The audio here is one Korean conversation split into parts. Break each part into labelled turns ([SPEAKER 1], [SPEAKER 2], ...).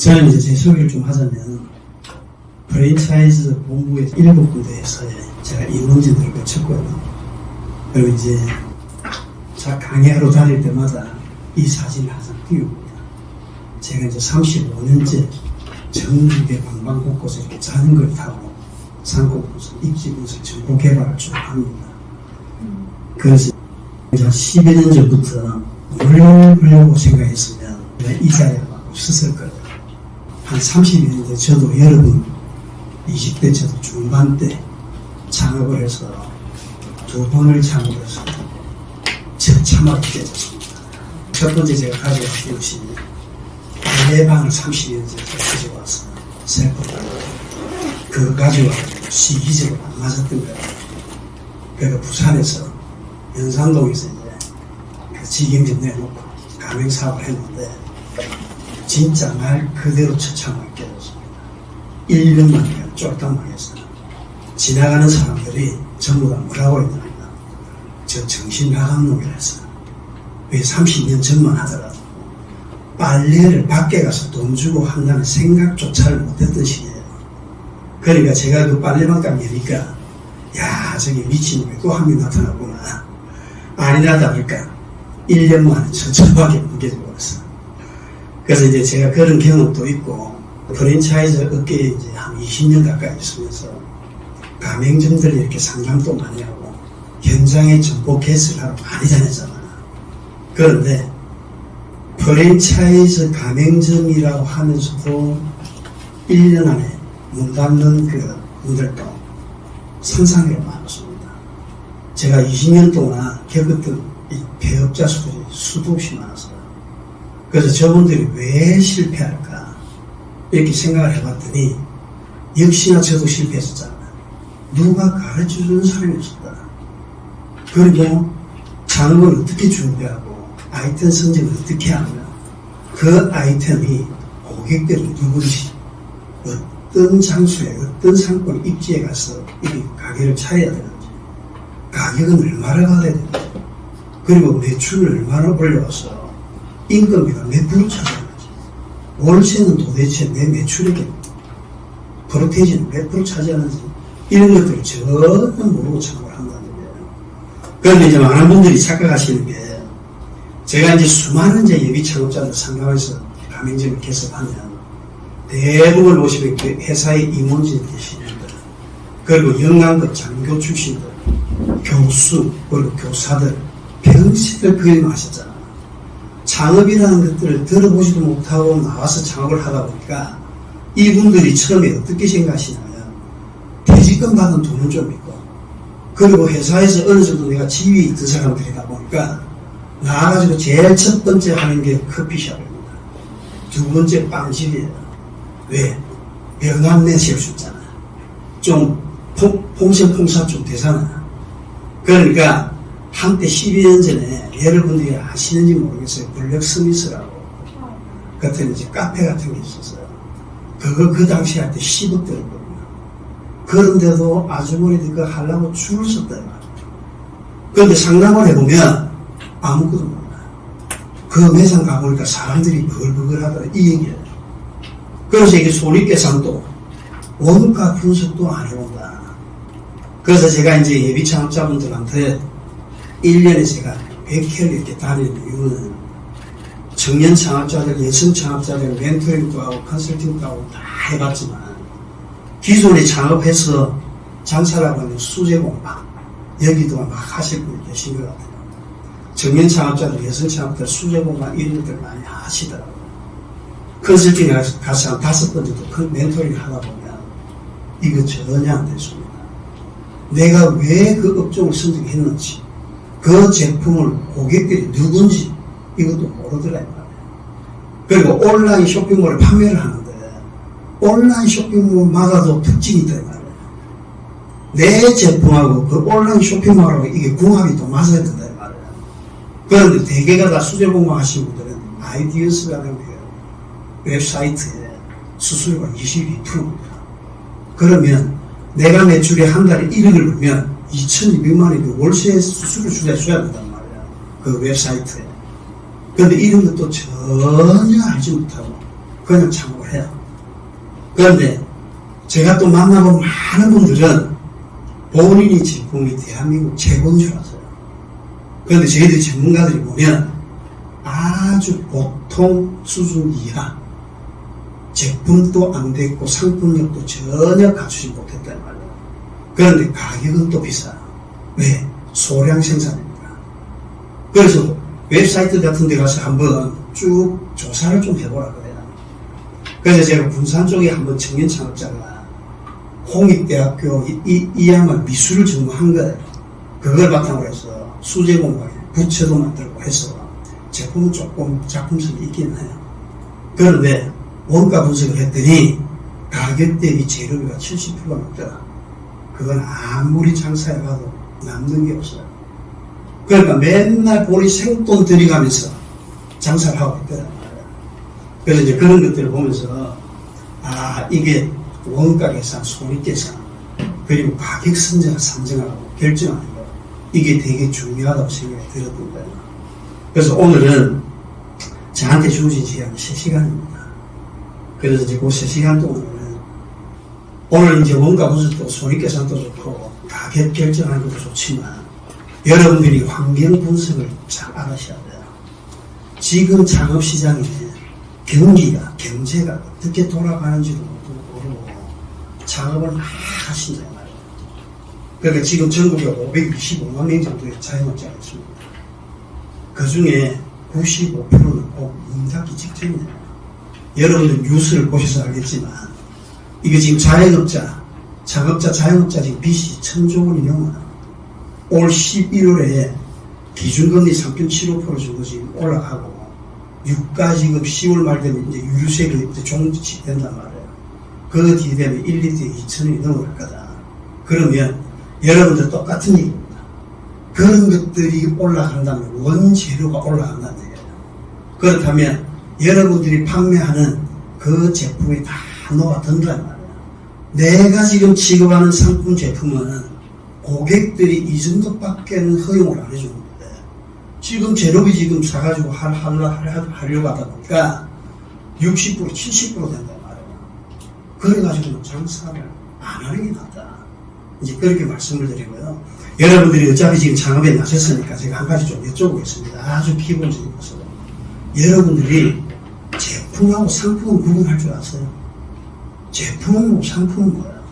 [SPEAKER 1] 저는 이제 제 소개를 좀 하자면, 프랜차이즈 본부의 7군데에서 제가 임원진들을 거쳤거든요. 그리고 이제 강의하러 다닐 때마다 이 사진을 항상 띄웁니다. 제가 이제 35년째 전국의 방방곳곳에 이렇게 자전거를 타고 상공분석, 입지분석, 정보 개발을 쭉 합니다. 그래서 이제 10여 년 전부터 뭘 하려고 생각했으면 이 자리에 막 없었을 거예요. 한 30여 년 전 저도 여러분 20대 저도 중반 때 창업을 해서 2번을 창업해서 처참하게 깨졌습니다. 첫 번째 제가 가져왔던 것이 빨래방을 30년 전에 가져와서 셀프로 그거 가져와서 시기적으로 안 맞았던 거예요. 그래서 부산에서 연산동에서 이제 그 직영점 내놓고 가맹 사업을 했는데 진짜 말 그대로 처참하게 깨졌습니다. 1년 만에 쫄딱 망했어요. 지나가는 사람들이 전부 다 뭐라고 했냐면 저 정신 나간 놈이라 했어요. 왜 30년 전만 하더라도 빨래를 밖에 가서 돈 주고 한다는 생각조차를 못했던 시기예요. 그러니까 제가 그 빨래방 딱 여니까 야 저기 미친놈이 또 한 명 나타나구나. 아니나 다를까 1년 만에 처참하게 뭉개져 버렸어요. 그래서 이제 제가 그런 경험도 있고 프랜차이즈 업계에 이제 한 20년 가까이 있으면서 가맹점들이 이렇게 상담도 많이 하고 현장에 정보 개설을 하러 많이 다녔잖아요. 그런데 프랜차이즈 가맹점이라고 하면서도 1년 안에 문 닫는 그 문들도 상상으로 많았습니다. 제가 20년 동안 겪었던 이 폐업자 수들이 수도 없이 많았어요. 그래서 저분들이 왜 실패할까 이렇게 생각을 해봤더니 역시나 저도 실패했었잖아요. 누가 가르쳐주는 사람이 없었다. 그리고 창업을 어떻게 준비하고 아이템 선정을 어떻게 하면 그 아이템이 고객들을 누구든지 어떤 장소에 어떤 상권 입지에 가서 이 가게를 차려야 되는지 가격은 얼마나 가야 되는지 그리고 매출을 얼마나 올려와서 임금비가 몇 프로 차지하는지 월세는 도대체 내 매출에게 프로테이지는 몇 프로 차지하는지 이런 것들을 전혀 모르고 창업을 한다는 거예요. 그런데 이제 많은 분들이 착각하시는 게 제가 이제 수많은 이제 예비 창업자들 상담해서 가맹점을 개설하면 대부분 보시면 회사의 임원진 계시는 분 그리고 영남급 장교 출신들 교수 그리고 교사들 평생을 그 일만 하셨잖아요. 창업이라는 것들을 들어보지도 못하고 나와서 창업을 하다 보니까 이분들이 처음에 어떻게 생각하시냐면 퇴직금 받은 돈은 좀 있고 그리고 회사에서 어느 정도 내가 지위에 있던 사람들이다 보니까 나와가지고 제일 첫 번째 하는 게 커피숍입니다. 두 번째 빵집이에요. 왜? 명함 내실 수 있잖아요. 좀 풍선풍사 좀 되잖아요. 그러니까 한때 12년 전에 여러분들이 아시는지 모르겠어요. 블랙 스미스라고 같은 이제 카페 같은 게 있었어요. 그거 그 당시에 할 때 10억 들었거든요. 그런데도 아주머니들이 그거 하려고 줄을 섰다. 그런데 상담을 해보면 아무것도 몰라요. 그 매장 가보니까 사람들이 버글버글 하더라. 이 얘기예요. 그래서 이게 손익계산도 원가 분석도 안 해본다. 그래서 제가 이제 예비 창업자분들한테 1년에 제가 100회를 이렇게 다니는 이유는 청년 창업자들, 여성 창업자들 멘토링도 하고 컨설팅도 하고 다 해봤지만 기존에 창업해서 장사라고 하는 수제공방 여기도 막 하실 분이 계신 것 같아요. 청년 창업자들, 여성 창업자들 수제공방 이런 것들 많이 하시더라고요. 컨설팅에 가서 한 5번 정도 큰 멘토링을 하다 보면 이거 전혀 안 됐습니다. 내가 왜 그 업종을 선정했는지 그 제품을 고객들이 누군지 이것도 모르더라 이 말이에요. 그리고 온라인 쇼핑몰에 판매를 하는데 온라인 쇼핑몰마다도 특징이 있다 이 말이에요. 내 제품하고 그 온라인 쇼핑몰하고 이게 궁합이 또 맞아야 된다 이 말이에요. 그런데 대개가 다 수제공방 하시는 분들은 아이디어스라는 게 웹사이트에 수수료가 22%입니다. 그러면 내가 매출이 한 달에 1억을 벌면 2,200만 원이 월세 수수료 줘야 된단 말이야. 그 웹사이트에. 그런데 이런 것도 전혀 알지 못하고 그냥 참고해요. 그런데 제가 또 만나본 많은 분들은 본인이 제품이 대한민국 최고인 줄 아세요. 그런데 저희들 전문가들이 보면 아주 보통 수준 이하, 제품도 안 됐고 상품력도 전혀 갖추지 못했단 말이에요. 그런데 가격은 또 비싸요. 왜? 소량 생산입니다. 그래서 웹사이트 같은 데 가서 한번 쭉 조사를 좀 해보라 그래요. 그래서 제가 군산 쪽에 한번 청년 창업자가 홍익대학교 이 양반 미술을 전공한 거예요. 그걸 바탕으로 해서 수제 공방에 부채도 만들고 해서 제품은 조금 작품성이 있긴 해요. 그런데 원가 분석을 했더니 가격 대비 재료비가 70%가 넘더라. 그건 아무리 장사해봐도 남는 게 없어요. 그러니까 맨날 본인 생돈 들이가면서 장사를 하고 있더란 말이에요. 그래서 이제 그런 것들을 보면서 이게 원가 계산, 손익 계산, 그리고 가격 산정하고 결정하는 거, 이게 되게 중요하다고 생각이 들었던 거예요. 그래서 오늘은 저한테 주어진 시간은 3시간입니다. 그래서 이제 그 3시간 동안은 오늘 이제 원가 분석도 손익 계산도 좋고 가격 결정하는 것도 좋지만 여러분들이 환경 분석을 잘 알아셔야 돼요. 지금 창업시장에 경제가 어떻게 돌아가는지도 모르고 창업을 막 하신단 말이에요. 그러니까 지금 전국에 525만 명 정도의 자영업자가 있습니다. 그 중에 95%는 꼭 문 닫기 직전이에요. 여러분들 뉴스를 보셔서 알겠지만 이게 지금 창업자 자영업자 지금 빚이 1,000조 원이 넘어요. 올 11월에 기준금리 3.75% 정도 지금 올라가고 유가 지금 10월 말 되면 이제 유류세가 이제 종식된단 말이에요. 그 뒤에 되면 1리터에 2,000원이 넘어갈 거다. 그러면 여러분들 똑같은 얘기입니다. 그런 것들이 올라간다면 원재료가 올라간다는 얘기예요. 그렇다면 여러분들이 판매하는 그 제품이 다 녹아든단 말이에요. 내가 지금 취급하는 상품 제품은 고객들이 이 정도밖에 허용을 안 해주는데 지금 재료비 지금 사가지고 하려고 하다 보니까 60% 70% 된단 말이에요. 그래가지고 장사를 안 하는 게 낫다. 이제 그렇게 말씀을 드리고요. 여러분들이 어차피 지금 창업에 나섰으니까 제가 한 가지 좀 여쭤보겠습니다. 아주 기본적인 것으로. 여러분들이 제품하고 상품을 구분할 줄 아세요? 제품은 뭐 상품은 뭐예요?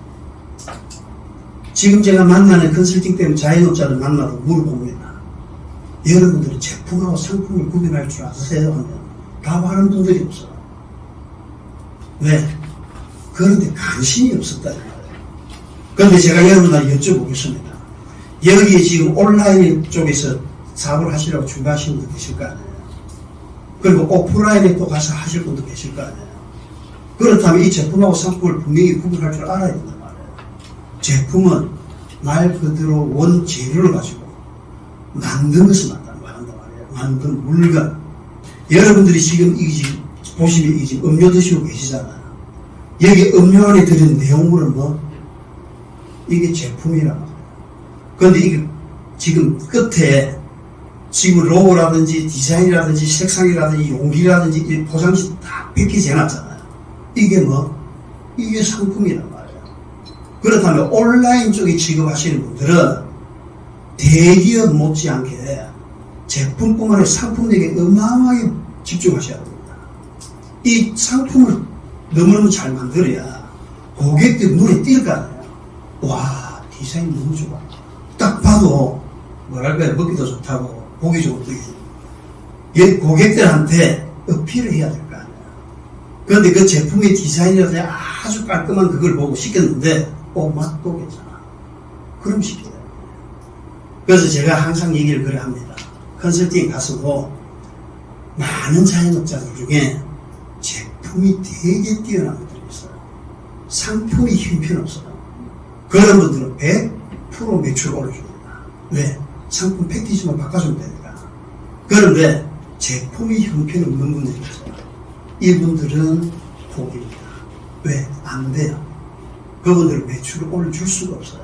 [SPEAKER 1] 지금 제가 만나는 컨설팅 때문에 자영업자를 만나도 물어봅니다. 여러분들이 제품하고 상품을 구분할 줄 아세요? 하면 답하는 분들이 없어요. 왜? 그런데 관심이 없었다는 거예요. 그런데 제가 여러분들한테 여쭤보겠습니다. 여기에 지금 온라인 쪽에서 사업을 하시려고 준비하시는 분도 계실 거 아니에요. 그리고 오프라인에 또 가서 하실 분도 계실 거 아니에요. 그렇다면 이 제품하고 상품을 분명히 구분할 줄 알아야 된단 말이에요. 제품은 말 그대로 원재료를 가지고 만든 것을 만든단 말이에요. 만든 물건. 여러분들이 지금 보시면 이게 지금 음료 드시고 계시잖아요. 여기 음료 안에 들은 내용물은 뭐? 이게 제품이란 말이에요. 그런데 이게 지금 끝에 지금 로고라든지 디자인이라든지 색상이라든지 용기라든지 포장지 다 패키지 해놨잖아요. 이게 뭐? 이게 상품이란 말이에요. 그렇다면 온라인 쪽에 취급하시는 분들은 대기업 못지않게 제품뿐만 아니라 상품에게 어마어마하게 집중하셔야 됩니다. 이 상품을 너무너무 잘 만들어야 고객들 눈에 띌 거 아니에요. 와, 디자인 너무 좋아. 딱 봐도 뭐랄까요, 먹기도 좋다고 보기 좋은 게 고객들한테 어필을 해야 될 거 아니에요. 그런데 그 제품의 디자인이라든지 아주 깔끔한 그걸 보고 시켰는데 맛도 괜찮아. 그럼 시켜요. 그래서 제가 항상 얘기를 그래 합니다. 컨설팅 가서도 많은 자영업자들 중에 제품이 되게 뛰어난 분들이 있어요. 상품이 형편없어요. 그런 분들은 100% 매출 올려줍니다. 왜? 상품 패키지만 바꿔주면 되니까. 그런데 제품이 형편없는 분들이 있어요. 이분들은 포기입니다. 왜? 안 돼요. 그분들은 매출을 올려줄 수가 없어요.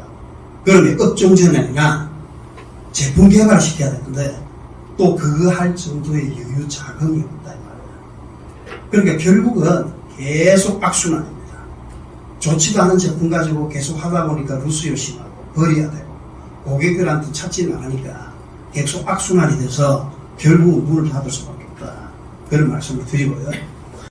[SPEAKER 1] 그러면 업종전이 아니라 제품 개발을 시켜야 되는데 또 그거 할 정도의 여유 자금이 없다 이 말이에요. 그러니까 결국은 계속 악순환입니다. 좋지도 않은 제품 가지고 계속 하다 보니까 루스 요심하고 버려야 되고 고객들한테 찾지는 않으니까 계속 악순환이 돼서 결국 문을 닫을 수밖에 없다. 그런 말씀을 드리고요.